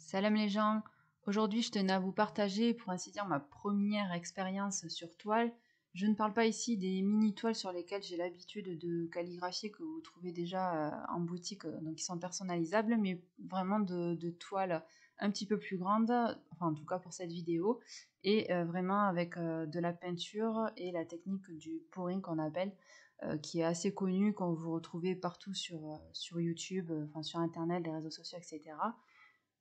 Salam les gens, aujourd'hui je tenais à vous partager pour ainsi dire ma première expérience sur toile. Je ne parle pas ici des mini toiles sur lesquelles j'ai l'habitude de calligraphier que vous trouvez déjà en boutique, donc qui sont personnalisables, mais vraiment de toiles un petit peu plus grandes, enfin en tout cas pour cette vidéo, et vraiment avec de la peinture et la technique du pouring qu'on appelle, qui est assez connue, qu'on vous retrouvez partout sur YouTube, enfin sur internet, les réseaux sociaux, etc.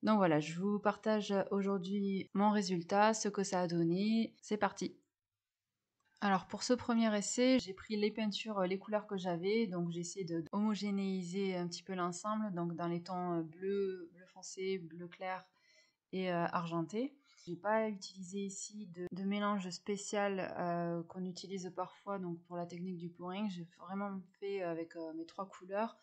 Donc voilà, je vous partage aujourd'hui mon résultat, ce que ça a donné. C'est parti. Alors pour ce premier essai, j'ai pris les peintures, les couleurs que j'avais, donc j'ai essayé de homogénéiser un petit peu l'ensemble, donc dans les tons bleu, bleu foncé, bleu clair et argenté. J'ai pas utilisé ici de mélange spécial qu'on utilise parfois donc pour la technique du pouring. J'ai vraiment fait avec mes trois couleurs.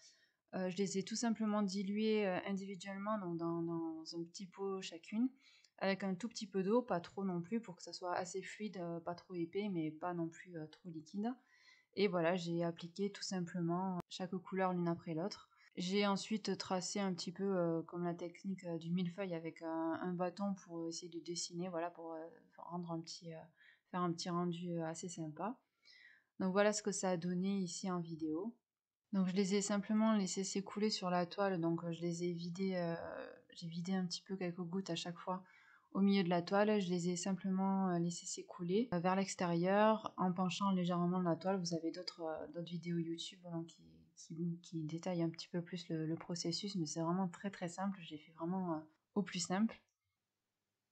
Je les ai tout simplement diluées individuellement donc dans un petit pot chacune, avec un tout petit peu d'eau, pas trop non plus pour que ça soit assez fluide, pas trop épais mais pas non plus trop liquide. Et voilà, j'ai appliqué tout simplement chaque couleur l'une après l'autre. J'ai ensuite tracé un petit peu comme la technique du millefeuille avec un bâton pour essayer de dessiner, voilà, pour rendre faire un petit rendu assez sympa. Donc voilà ce que ça a donné ici en vidéo. Donc je les ai simplement laissés s'écouler sur la toile, donc je les ai vidés, j'ai vidé un petit peu quelques gouttes à chaque fois au milieu de la toile, je les ai simplement laissés s'écouler vers l'extérieur en penchant légèrement la toile. Vous avez d'autres vidéos YouTube donc, qui détaillent un petit peu plus le processus, mais c'est vraiment très très simple, j'ai fait vraiment au plus simple.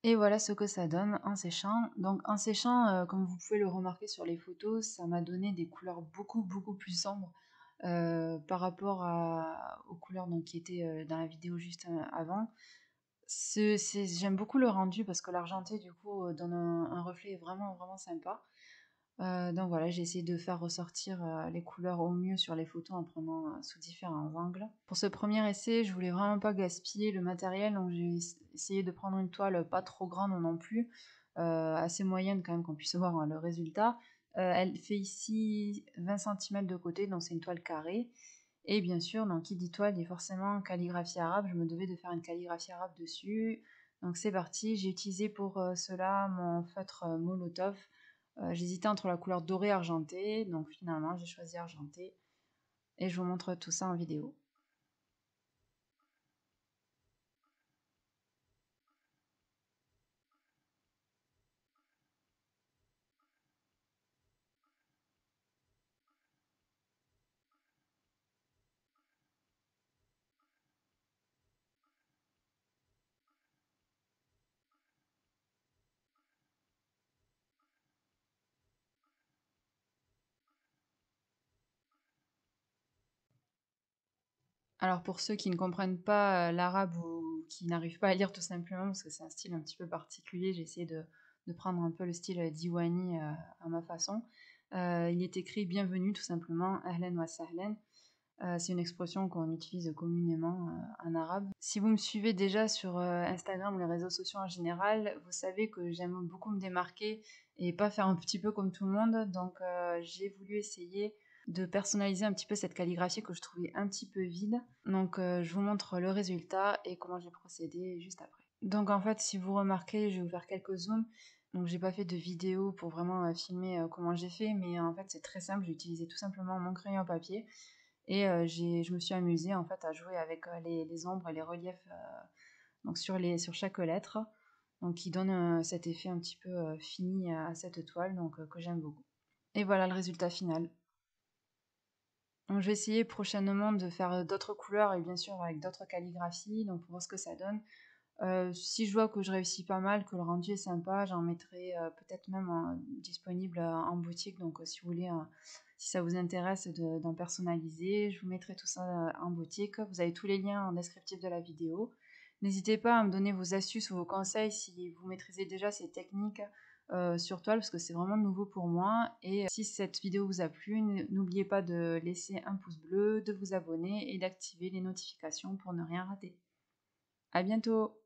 Et voilà ce que ça donne en séchant. Donc en séchant, comme vous pouvez le remarquer sur les photos, ça m'a donné des couleurs beaucoup plus sombres par rapport aux couleurs donc, qui étaient dans la vidéo juste avant. J'aime beaucoup le rendu parce que l'argenté du coup donne un reflet vraiment sympa. Donc voilà, j'ai essayé de faire ressortir les couleurs au mieux sur les photos en prenant sous différents angles. Pour ce premier essai, je voulais vraiment pas gaspiller le matériel, donc j'ai essayé de prendre une toile pas trop grande non plus, assez moyenne quand même qu'on puisse voir le résultat. Elle fait ici 20 cm de côté, donc c'est une toile carrée. Et bien sûr, donc qui dit toile dit forcément calligraphie arabe. Je me devais de faire une calligraphie arabe dessus. Donc c'est parti. J'ai utilisé pour cela mon feutre Molotov. J'hésitais entre la couleur dorée argentée. Donc finalement, j'ai choisi argenté. Et je vous montre tout ça en vidéo. Alors pour ceux qui ne comprennent pas l'arabe ou qui n'arrivent pas à lire tout simplement, parce que c'est un style un petit peu particulier, j'ai essayé de prendre un peu le style diwani à ma façon. Il est écrit bienvenue tout simplement, ahlan wa sahlan. C'est une expression qu'on utilise communément en arabe. Si vous me suivez déjà sur Instagram ou les réseaux sociaux en général, vous savez que j'aime beaucoup me démarquer et pas faire un petit peu comme tout le monde. Donc j'ai voulu essayer de personnaliser un petit peu cette calligraphie que je trouvais un petit peu vide. Donc je vous montre le résultat et comment j'ai procédé juste après. Donc en fait, si vous remarquez, je vais vous faire quelques zooms. Donc j'ai pas fait de vidéo pour vraiment filmer comment j'ai fait, mais en fait c'est très simple, j'ai utilisé tout simplement mon crayon à papier et je me suis amusée en fait à jouer avec les ombres et les reliefs donc sur chaque lettre, donc qui donne cet effet un petit peu fini à cette toile, donc que j'aime beaucoup. Et voilà le résultat final. Donc je vais essayer prochainement de faire d'autres couleurs et bien sûr avec d'autres calligraphies, donc pour voir ce que ça donne. Si je vois que je réussis pas mal, que le rendu est sympa, j'en mettrai peut-être même disponible en boutique. Donc si vous voulez, si ça vous intéresse d'en personnaliser, je vous mettrai tout ça en boutique. Vous avez tous les liens en descriptif de la vidéo. N'hésitez pas à me donner vos astuces ou vos conseils si vous maîtrisez déjà ces techniques sur toile, parce que c'est vraiment nouveau pour moi. Et si cette vidéo vous a plu, n'oubliez pas de laisser un pouce bleu, de vous abonner et d'activer les notifications pour ne rien rater. À bientôt!